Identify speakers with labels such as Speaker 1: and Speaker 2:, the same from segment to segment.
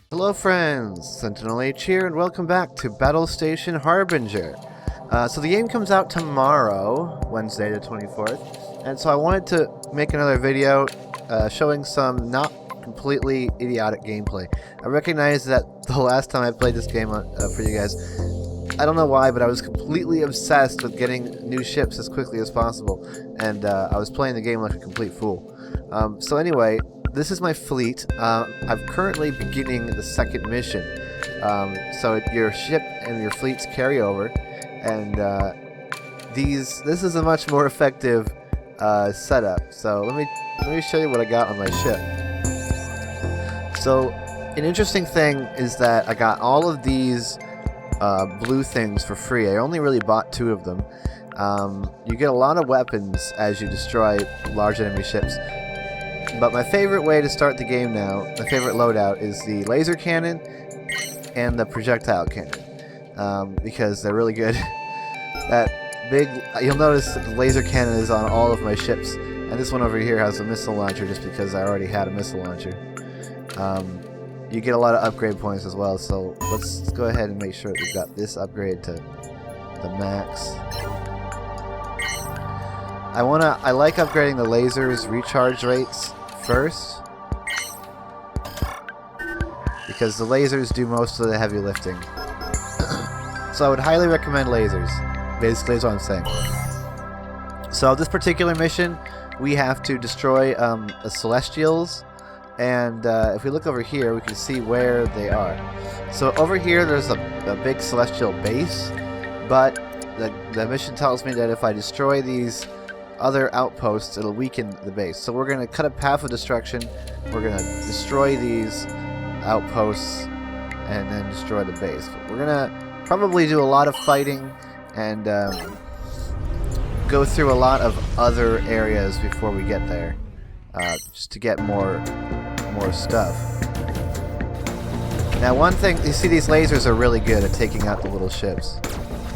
Speaker 1: Hello friends, SentinalhMC here, and welcome back to Battlestation Harbinger. So the game comes out tomorrow, Wednesday the 24th, and so I wanted to make another video showing some not completely idiotic gameplay. I recognize that the last time I played this game for you guys, I don't know why, but I was completely obsessed with getting new ships as quickly as possible, and I was playing the game like a complete fool. So anyway, this is my fleet. I'm currently beginning the second mission. So your ship and your fleets carry over, and this is a much more effective setup. So let me show you what I got on my ship. So an interesting thing is that I got all of these blue things for free. I only really bought 2 of them. You get a lot of weapons as you destroy large enemy ships. But my favorite way to start the game now, my favorite loadout, is the laser cannon and the projectile cannon, because they're really good. You'll notice that the laser cannon is on all of my ships, and this one over here has a missile launcher just because I already had a missile launcher. You get a lot of upgrade points as well, so let's go ahead and make sure that we've got this upgrade to the max. I like upgrading the lasers recharge rates first, because the lasers do most of the heavy lifting. So I would highly recommend lasers. Basically, is what I'm saying. So this particular mission, we have to destroy the Celestials, and if we look over here, we can see where they are. So over here, there's a big Celestial base, but the mission tells me that if I destroy these other outposts, it'll weaken the base. So we're going to cut a path of destruction. We're going to destroy these outposts and then destroy the base. But we're going to probably do a lot of fighting and go through a lot of other areas before we get there, just to get more stuff. Now, one thing, you see, these lasers are really good at taking out the little ships.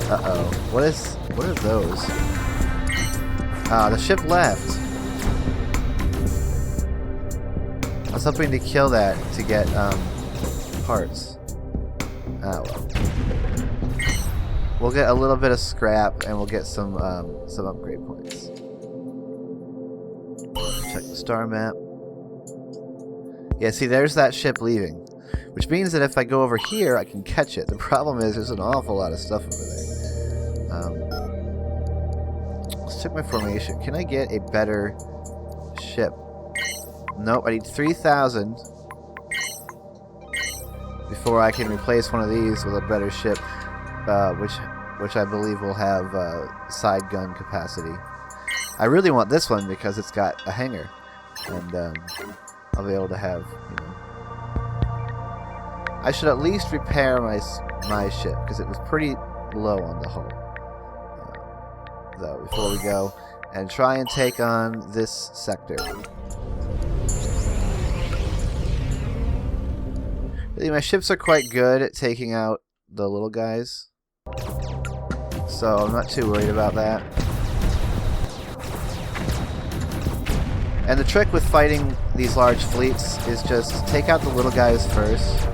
Speaker 1: Uh-oh. What are those? The ship left. I was hoping to kill that to get parts. Oh well. We'll get a little bit of scrap and we'll get some upgrade points. Check the star map. Yeah, see, there's that ship leaving, which means that if I go over here, I can catch it. The problem is there's an awful lot of stuff over there. Check my formation. Can I get a better ship? Nope, I need 3,000 before I can replace one of these with a better ship, which I believe will have side gun capacity. I really want this one because it's got a hangar, and I'll be able to have, I should at least repair my ship because it was pretty low on the hull. Though, before we go and try and take on this sector. Really, my ships are quite good at taking out the little guys, so I'm not too worried about that. And the trick with fighting these large fleets is just take out the little guys first.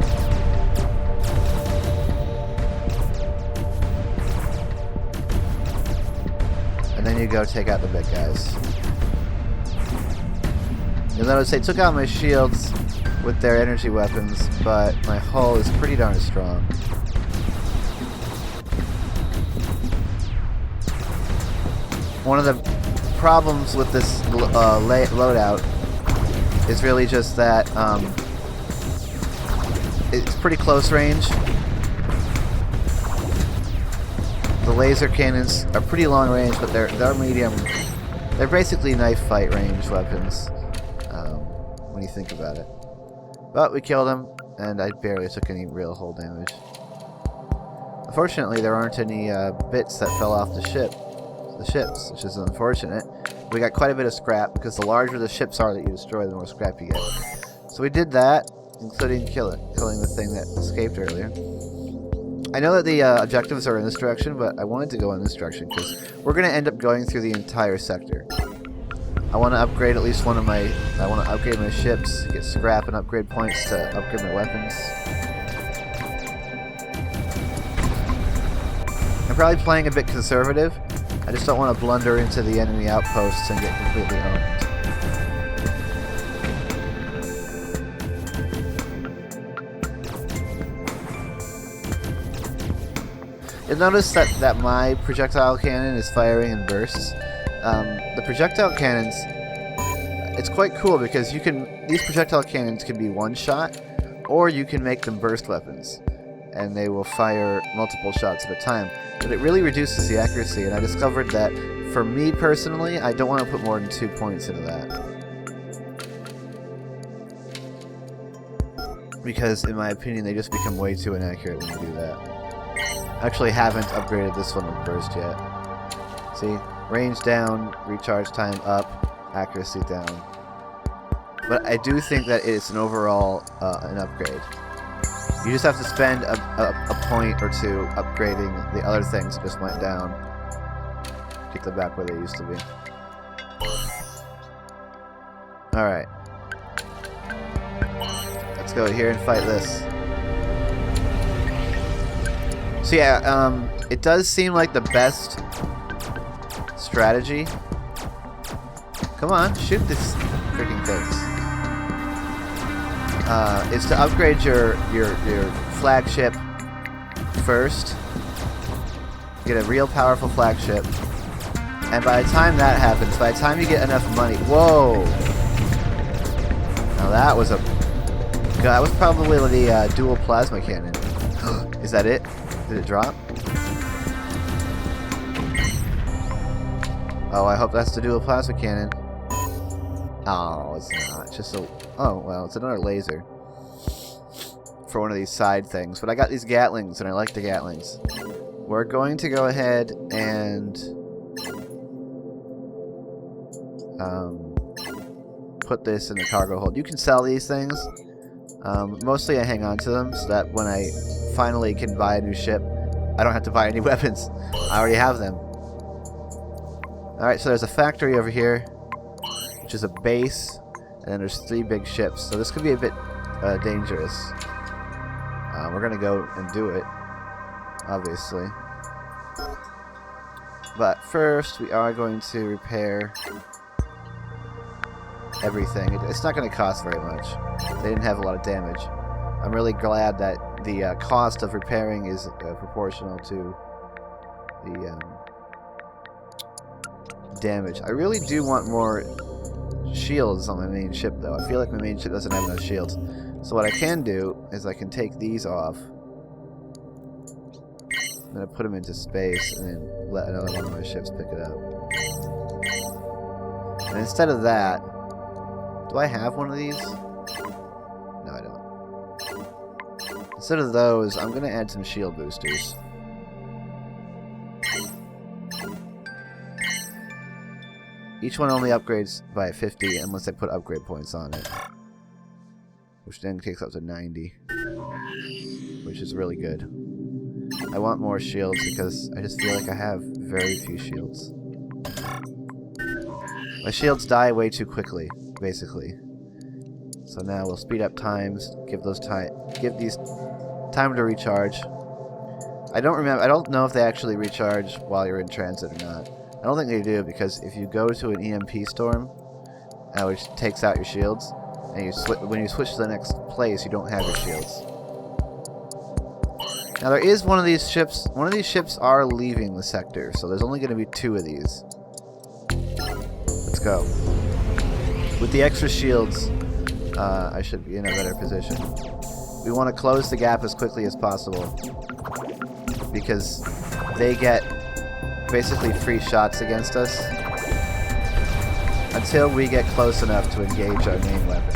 Speaker 1: Then you go take out the big guys. You'll notice they took out my shields with their energy weapons, but my hull is pretty darn strong. One of the problems with this loadout is really just that it's pretty close range. The laser cannons are pretty long range, but they're medium. They're basically knife fight range weapons, when you think about it. But we killed him, and I barely took any real hull damage. Unfortunately, there aren't any bits that fell off the ships, which is unfortunate. We got quite a bit of scrap, because the larger the ships are that you destroy, the more scrap you get. So we did that, including killing the thing that escaped earlier. I know that the objectives are in this direction, but I wanted to go in this direction because we're going to end up going through the entire sector. I want to upgrade at least one of my... I want to upgrade my ships, get scrap and upgrade points to upgrade my weapons. I'm probably playing a bit conservative. I just don't want to blunder into the enemy outposts and get completely owned. You'll notice that my projectile cannon is firing in bursts. The projectile cannons, it's quite cool because these projectile cannons can be one shot, or you can make them burst weapons, and they will fire multiple shots at a time. But it really reduces the accuracy, and I discovered that for me personally, I don't want to put more than 2 points into that. Because in my opinion, they just become way too inaccurate when you do that. I actually haven't upgraded this one with burst yet. See? Range down, recharge time up, accuracy down. But I do think that it's an overall an upgrade. You just have to spend a point or two upgrading the other things that just went down. Keep them back where they used to be. Alright. Let's go here and fight this. So yeah, it does seem like the best strategy. Come on, shoot this freaking things. Is to upgrade your flagship first. Get a real powerful flagship. And by the time that happens, by the time you get enough money... Whoa! Now that was that was probably the dual plasma cannon. Is that it? Did it drop? Oh, I hope that's the dual plasma cannon. Oh, it's not. Just a... Oh, well, it's another laser. For one of these side things. But I got these Gatlings, and I like the Gatlings. We're going to go ahead and... put this in the cargo hold. You can sell these things. Mostly I hang on to them, so that when I finally can buy a new ship, I don't have to buy any weapons. I already have them. Alright, so there's a factory over here, which is a base, and then there's 3 big ships. So this could be a bit dangerous. We're going to go and do it, obviously. But first, we are going to repair everything. It's not going to cost very much. They didn't have a lot of damage. I'm really glad that the cost of repairing is proportional to the damage. I really do want more shields on my main ship, though. I feel like my main ship doesn't have enough shields. So what I can do is I can take these off. I'm going to put them into space and then let another one of my ships pick it up. And instead of that, do I have one of these? No, I don't. Instead of those, I'm going to add some shield boosters. Each one only upgrades by 50 unless I put upgrade points on it. Which then takes up to 90. Which is really good. I want more shields because I just feel like I have very few shields. My shields die way too quickly, basically. So now we'll speed up times, give these time to recharge. I don't know if they actually recharge while you're in transit or not. I don't think they do, because if you go to an EMP storm, which takes out your shields, and when you switch to the next place, you don't have your shields. Now there is one of these ships. One of these ships are leaving the sector, so there's only going to be 2 of these. Let's go. With the extra shields, I should be in a better position. We want to close the gap as quickly as possible, because they get basically free shots against us until we get close enough to engage our main weapons.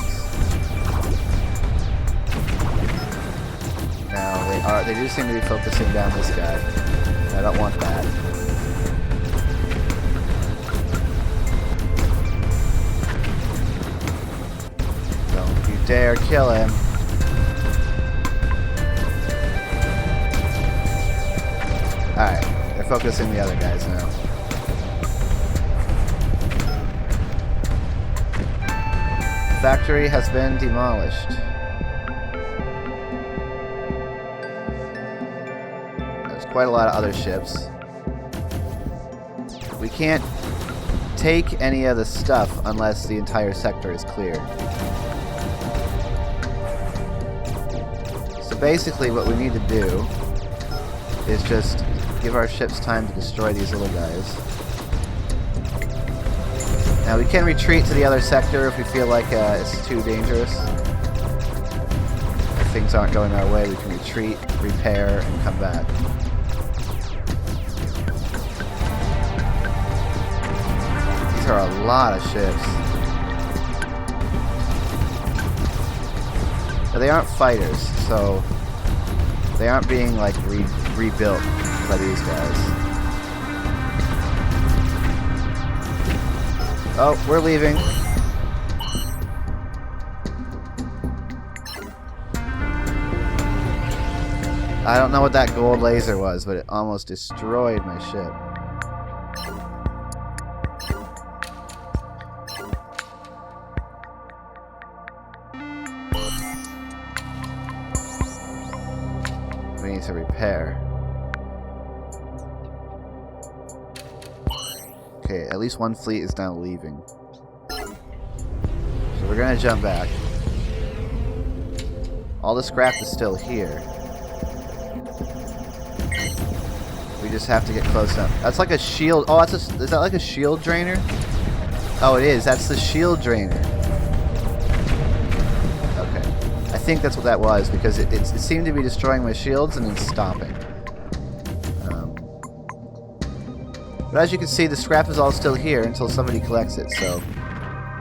Speaker 1: Now they do seem to be focusing down this guy. I don't want that. Don't you dare kill him. Alright. They're focusing the other guys now. factory has been demolished. There's quite a lot of other ships. We can't take any of the stuff unless the entire sector is cleared. So basically what we need to do is just give our ships time to destroy these little guys. Now we can retreat to the other sector if we feel like it's too dangerous. If things aren't going our way, we can retreat, repair, and come back. These are a lot of ships. Now, they aren't fighters, so they aren't being like rebuilt by these guys. Oh, we're leaving. I don't know what that gold laser was, but it almost destroyed my ship. We need to repair. Okay, at least one fleet is now leaving. So we're gonna jump back. All the scrap is still here. We just have to get close enough. That's like a shield. Oh, is that like a shield drainer? Oh, it is. That's the shield drainer. Okay. I think that's what that was because it seemed to be destroying my shields and then stopping. But as you can see, the scrap is all still here until somebody collects it, so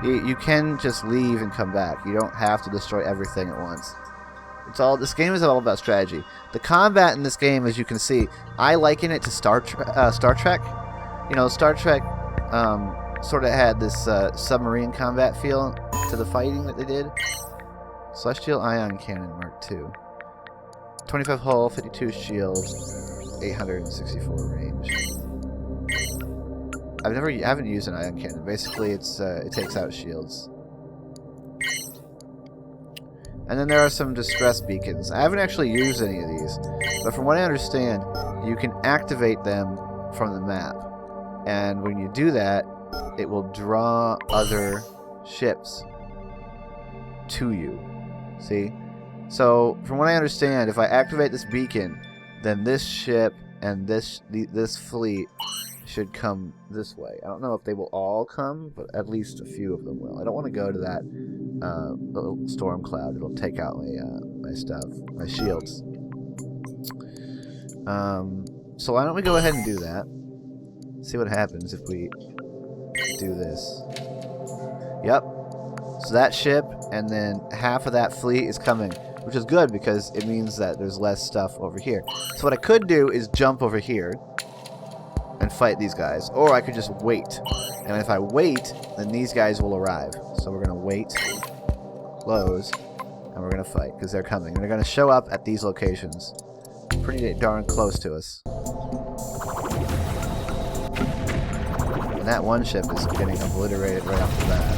Speaker 1: you can just leave and come back. You don't have to destroy everything at once. This game is all about strategy. The combat in this game, as you can see, I liken it to Star Trek. You know, Star Trek sort of had this submarine combat feel to the fighting that they did. Celestial Ion Cannon Mark II. 25 hull, 52 shield, 864 range. I haven't used an ion cannon. Basically, it takes out shields. And then there are some distress beacons. I haven't actually used any of these, but from what I understand, you can activate them from the map. And when you do that, it will draw other ships to you. See? So, from what I understand, if I activate this beacon, then this ship and this fleet should come this way. I don't know if they will all come, but at least a few of them will. I don't want to go to that little storm cloud. It'll take out my stuff, my shields. So why don't we go ahead and do that? See what happens if we do this. Yep. So that ship and then half of that fleet is coming, which is good because it means that there's less stuff over here. So what I could do is jump over here and fight these guys, or I could just wait. And if I wait, then these guys will arrive. So we're gonna wait, close, and we're gonna fight because they're coming. And they're gonna show up at these locations, pretty darn close to us. And that one ship is getting obliterated right off the bat.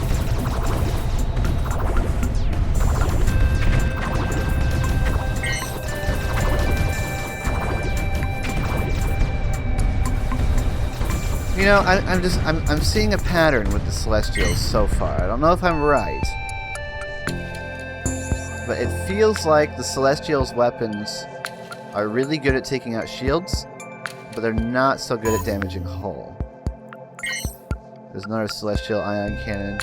Speaker 1: You know, I'm seeing a pattern with the Celestials so far. I don't know if I'm right, but it feels like the Celestials' weapons are really good at taking out shields, but they're not so good at damaging hull. There's another Celestial Ion Cannon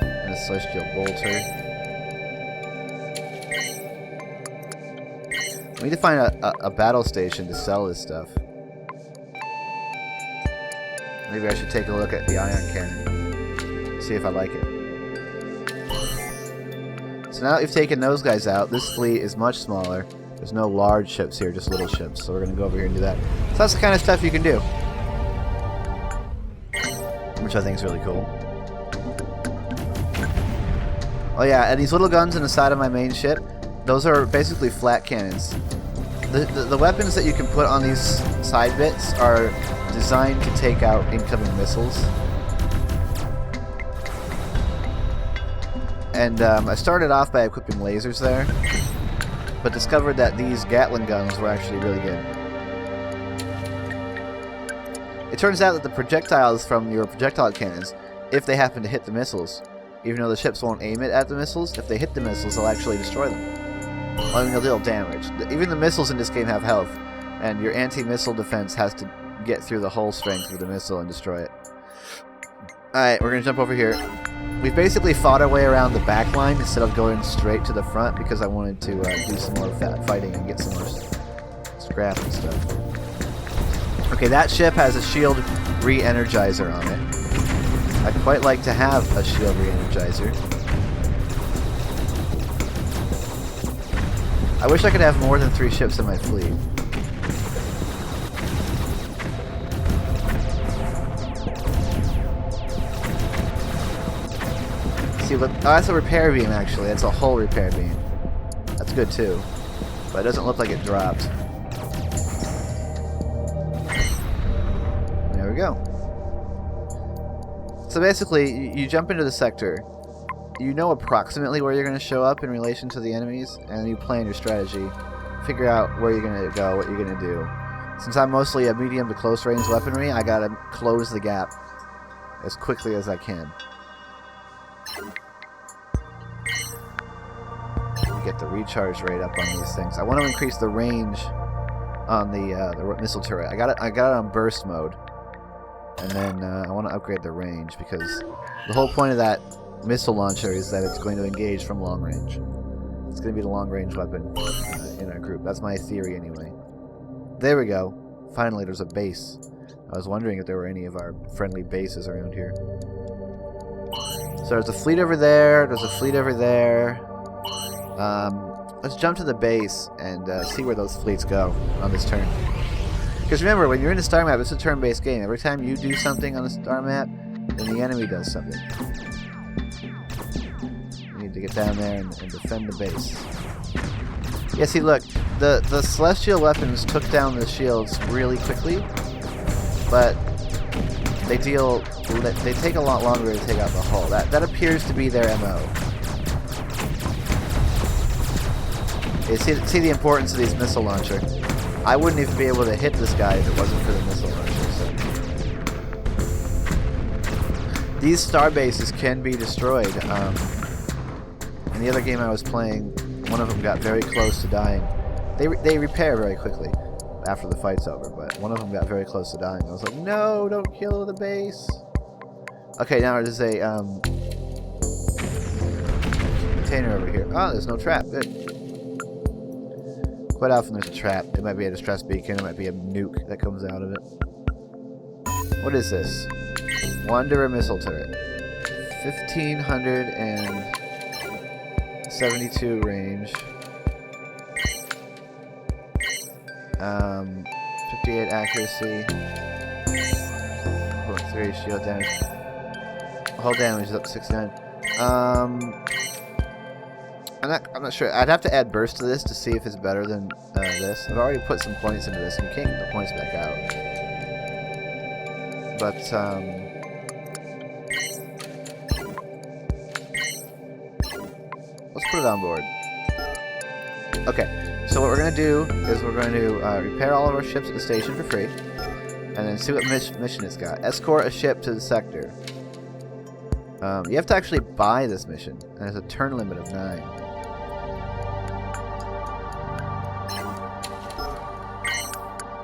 Speaker 1: and a Celestial Bolter. We need to find a battle station to sell this stuff. Maybe I should take a look at the ion cannon, see if I like it. So now that we've taken those guys out, this fleet is much smaller. There's no large ships here, just little ships. So we're going to go over here and do that. So that's the kind of stuff you can do, which I think is really cool. Oh yeah, and these little guns on the side of my main ship, those are basically flat cannons. The weapons that you can put on these side bits are designed to take out incoming missiles. And I started off by equipping lasers there, but discovered that these Gatling guns were actually really good. It turns out that the projectiles from your projectile cannons, if they happen to hit the missiles, even though the ships won't aim it at the missiles, if they hit the missiles, they'll actually destroy them. I mean, they'll deal damage. Even the missiles in this game have health, and your anti-missile defense has to get through the whole strength of the missile and destroy it. Alright, we're going to jump over here. We've basically fought our way around the back line instead of going straight to the front because I wanted to do some more fighting and get some more scrap and stuff. Okay, that ship has a shield re-energizer on it. I'd quite like to have a shield re-energizer. I wish I could have more than 3 ships in my fleet. See, look, oh, that's a repair beam actually. That's a whole repair beam. That's good too. But it doesn't look like it dropped. There we go. So basically, you jump into the sector. You know approximately where you're going to show up in relation to the enemies, and you plan your strategy. Figure out where you're going to go, what you're going to do. Since I'm mostly a medium to close range weaponry, I gotta close the gap as quickly as I can. Get the recharge rate up on these things. I want to increase the range on the missile turret. I got it on burst mode, and then I want to upgrade the range because the whole point of that missile launcher is that it's going to engage from long range. It's going to be the long range weapon in our group. That's my theory anyway. There we go. Finally, there's a base. I was wondering if there were any of our friendly bases around here. So there's a fleet over there. There's a fleet over there. Let's jump to the base and see where those fleets go on this turn. Because remember, when you're in a star map, it's a turn-based game. Every time you do something on a star map, then the enemy does something. You need to get down there and defend the base. Yeah, see, look, the celestial weapons took down the shields really quickly, but they take a lot longer to take out the hull. That appears to be their MO. You see the importance of these missile launcher. I wouldn't even be able to hit this guy if it wasn't for the missile launcher. So. These star bases can be destroyed. In the other game I was playing, one of them got very close to dying. They repair very quickly after the fight's over, but one of them got very close to dying. I was like, no, don't kill the base. Okay, now there's a container over here. Oh, there's no trap. Good. Quite often there's a trap. It might be a distress beacon, it might be a nuke that comes out of it. What is this? Wanderer missile turret. 1572 range. 58 accuracy. 3 shield damage. Hull damage is up to 69. I'm not sure. I'd have to add burst to this to see if it's better than this. I've already put some points into this, and you can't get the points back out. But let's put it on board. Okay, so what we're going to do is we're going to repair all of our ships at the station for free, and then see what mission it's got. Escort a ship to the sector. You have to actually buy this mission, and there's a turn limit of 9.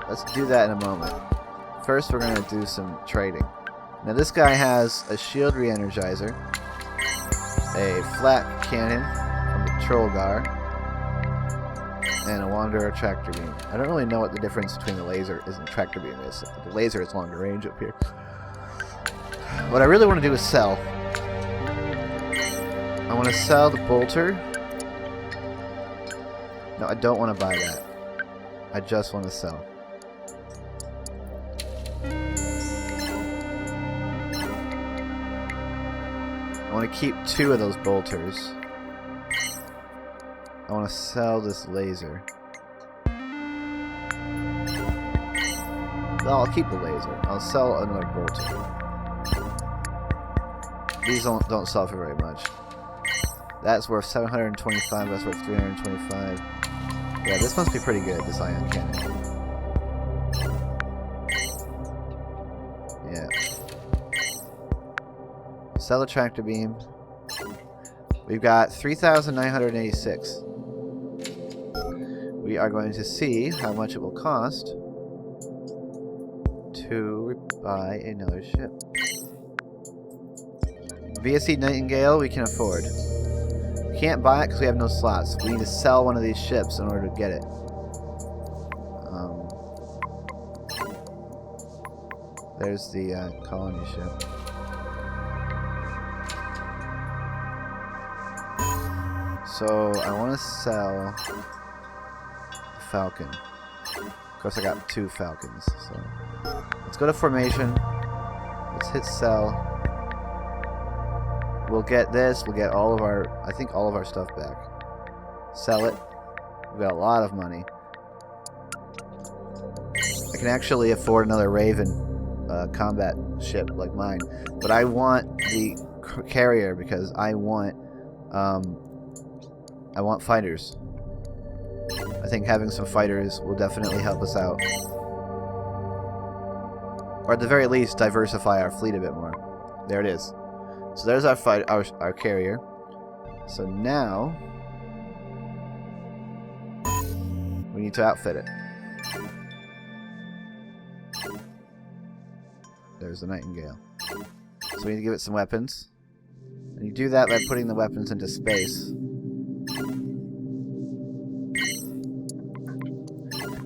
Speaker 1: Let's do that in a moment. First, we're going to do some trading. Now, this guy has a shield re-energizer, a flat cannon from the Trollgar, and a Wanderer tractor beam. I don't really know what the difference between the laser and the tractor beam is. The laser is longer range up here. What I really want to do is sell. I want to sell the bolter. No, I don't want to buy that. I just want to sell. I want to keep 2 of those bolters. I want to sell this laser. Well, I'll keep the laser. I'll sell another bolter. These don't sell for very much. That's worth 725, that's worth 325. Yeah, this must be pretty good, this ion cannon. Yeah. Sell a tractor beam. We've got 3,986. We are going to see how much it will cost to buy another ship. VSC Nightingale we can afford. We can't buy it because we have no slots. We need to sell one of these ships in order to get it. There's the colony ship. So I want to sell a Falcon. Of course I got 2 Falcons. So let's go to formation. Let's hit sell. We'll get this. We'll get all of our, I think all of our stuff back. Sell it. We've got a lot of money. I can actually afford another Raven combat ship like mine, but I want the carrier because I want fighters. I think having some fighters will definitely help us out, or at the very least diversify our fleet a bit more. There it is. So there's our carrier. So now we need to outfit it. There's the Nightingale. So we need to give it some weapons. And you do that by putting the weapons into space.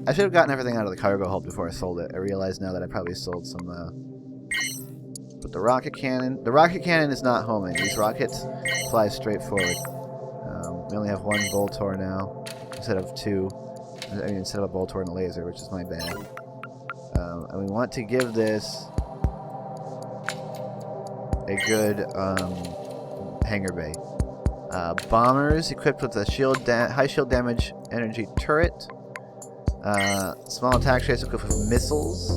Speaker 1: I should have gotten everything out of the cargo hold before I sold it. I realize now that I probably sold some... But the rocket cannon... The rocket cannon is not homing. These rockets fly straight forward. We only have 1 Boltor now, instead of 2. I mean, instead of a Boltor and a laser, which is my bad. And we want to give this a good hangar bay. Bombers equipped with a high shield damage energy turret. Small attack race equipped with missiles.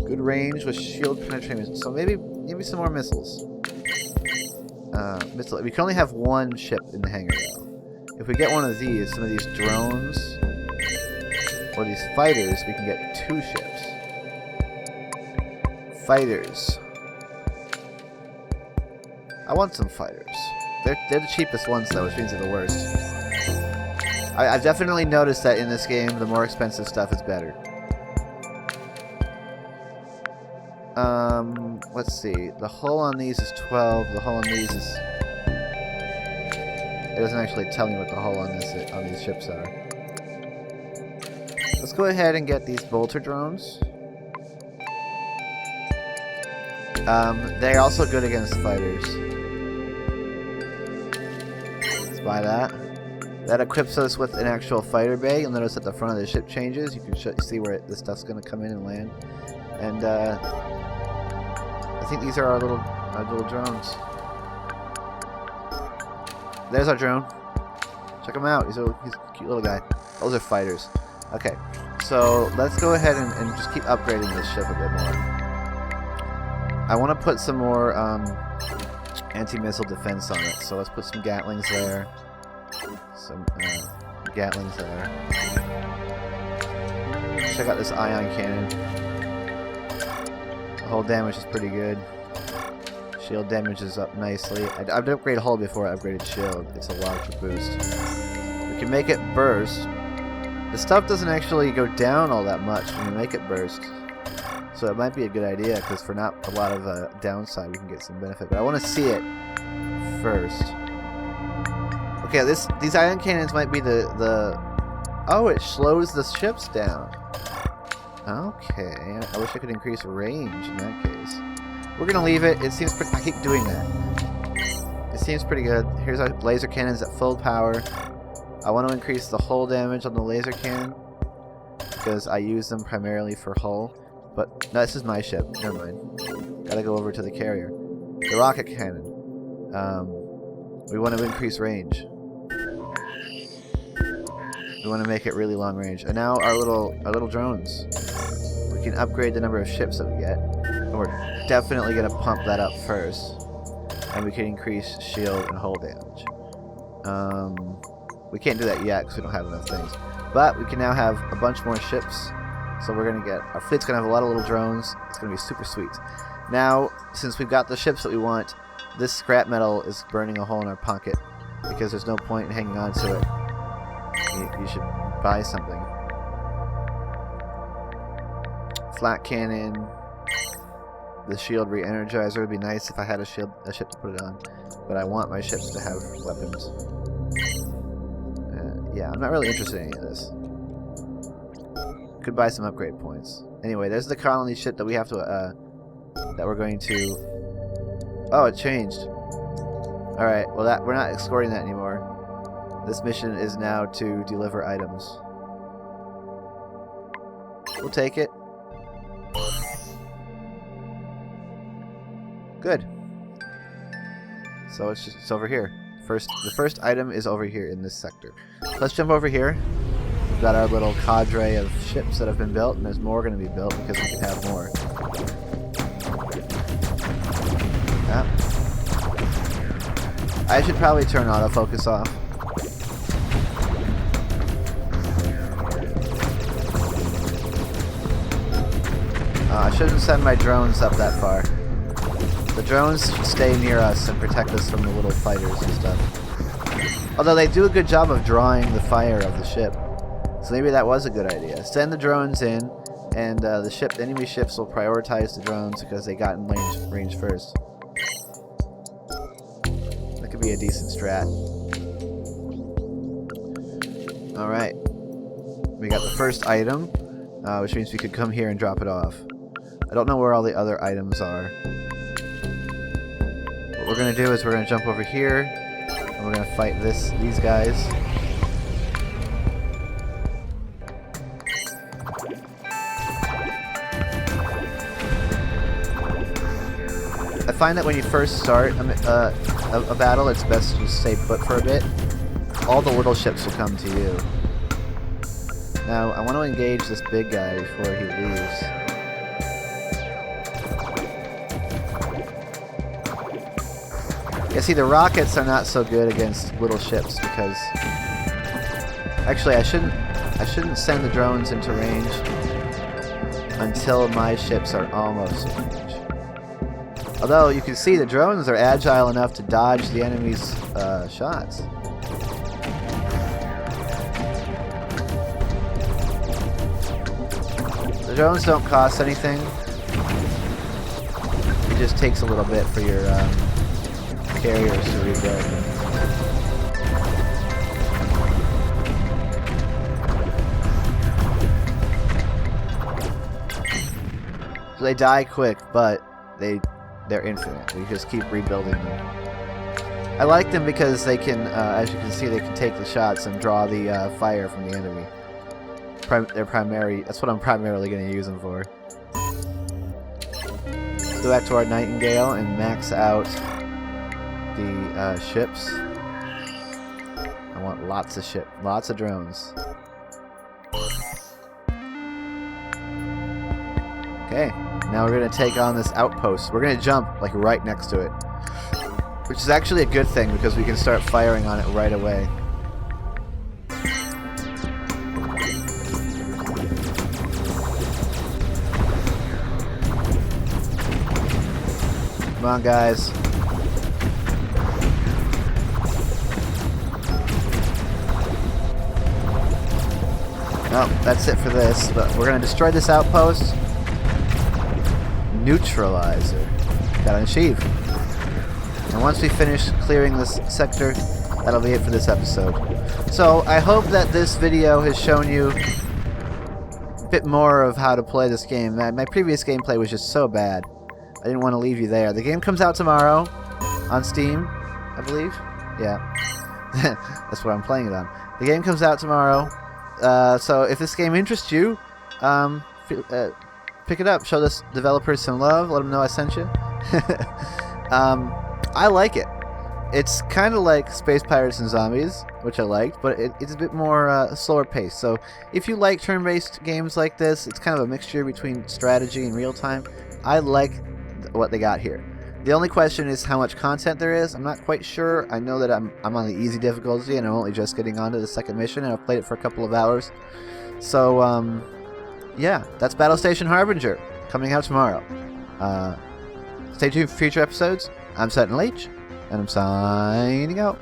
Speaker 1: Good range with shield penetration. So maybe some more missiles. We can only have 1 ship in the hangar though. If we get one of these, some of these drones or these fighters, we can get 2 ships. Fighters. I want some fighters. They're the cheapest ones though, which means they're the worst. I've definitely noticed that in this game, the more expensive stuff is better. Let's see. The hull on these is 12. The hull on these is... It doesn't actually tell me what the hull on these ships are. Let's go ahead and get these bolter drones. They're also good against fighters. Let's buy that. That equips us with an actual fighter bay. You'll notice at the front of the ship changes. You can see where this stuff's going to come in and land. And I think these are our little drones. There's our drone. Check him out. He's a cute little guy. Those are fighters. Okay, so let's go ahead and just keep upgrading this ship a bit more. I want to put some more anti-missile defense on it. So let's put some Gatlings there. Some Gatlings there. Check out this ion cannon. The hull damage is pretty good. Shield damage is up nicely. I'd upgrade hull before I upgraded shield. It's a larger boost. We can make it burst. The stuff doesn't actually go down all that much when you make it burst. So it might be a good idea, because for not a lot of downside we can get some benefit. But I want to see it first. Okay, these ion cannons might be the... Oh, it slows the ships down. Okay, I wish I could increase range in that case. We're gonna leave it. It seems pretty... I keep doing that. It seems pretty good. Here's our laser cannons at full power. I want to increase the hull damage on the laser cannon, because I use them primarily for hull. But no, this is my ship. Never mind. Gotta go over to the carrier. The rocket cannon. We want to increase range. We want to make it really long range. And now our little drones. We can upgrade the number of ships that we get. And we're definitely gonna pump that up first. and we can increase shield and hull damage. We can't do that yet because we don't have enough things. But we can now have a bunch more ships. So we're going to get... Our fleet's going to have a lot of little drones. It's going to be super sweet. Now, since we've got the ships that we want, this scrap metal is burning a hole in our pocket. Because there's no point in hanging on to it. You should buy something. Flat cannon. The shield re-energizer would be nice if I had a ship to put it on. But I want my ships to have weapons. Yeah, I'm not really interested in any of this. Could buy some upgrade points. Anyway, there's the colony ship that we have to, that we're going to... Oh, it changed. Alright, well we're not escorting that anymore. This mission is now to deliver items. We'll take it. Good. So it's over here. The first item is over here in this sector. Let's jump over here. We've got our little cadre of ships that have been built, and there's more going to be built because we can have more. Yeah. I should probably turn autofocus off. I shouldn't send my drones up that far. The drones should stay near us and protect us from the little fighters and stuff. Although they do a good job of drawing the fire of the ship. So maybe that was a good idea. Send the drones in, and the enemy ships will prioritize the drones because they got in range first. That could be a decent strat. Alright. We got the first item, which means we could come here and drop it off. I don't know where all the other items are. What we're going to do is we're going to jump over here, and we're going to fight these guys. I find that when you first start a battle, it's best to just stay put for a bit. All the little ships will come to you. Now, I want to engage this big guy before he leaves. Yeah, see, the rockets are not so good against little ships because... Actually, I shouldn't send the drones into range until my ships are almost in range. Although, you can see the drones are agile enough to dodge the enemy's shots. The drones don't cost anything. It just takes a little bit for your carriers to rebuild. So they die quick, but they're infinite. We just keep rebuilding them. I like them because they can, as you can see, they can take the shots and draw the fire from the enemy. That's what I'm primarily going to use them for. Let's go back to our Nightingale and max out the ships. I want lots of drones. Okay, now we're going to take on this outpost. We're going to jump like right next to it, which is actually a good thing because we can start firing on it right away. Come on, guys. Well, that's it for this, but we're going to destroy this outpost. Neutralizer. Got an achieve. And once we finish clearing this sector, that'll be it for this episode. So, I hope that this video has shown you a bit more of how to play this game. My previous gameplay was just so bad. I didn't want to leave you there. The game comes out tomorrow on Steam, I believe. Yeah. That's what I'm playing it on. The game comes out tomorrow. So if this game interests you, pick it up. Show the developers some love. Let them know I sent you. I like it. It's kind of like Space Pirates and Zombies, which I liked, but it's a bit more slower paced. So if you like turn-based games like this, it's kind of a mixture between strategy and real-time. I like what they got here. The only question is how much content there is. I'm not quite sure. I know that I'm on the easy difficulty, and I'm only just getting onto the second mission, and I've played it for a couple of hours. So, yeah, that's Battlestation Harbinger, coming out tomorrow. Stay tuned for future episodes. I'm SentinalhMC, and I'm signing out.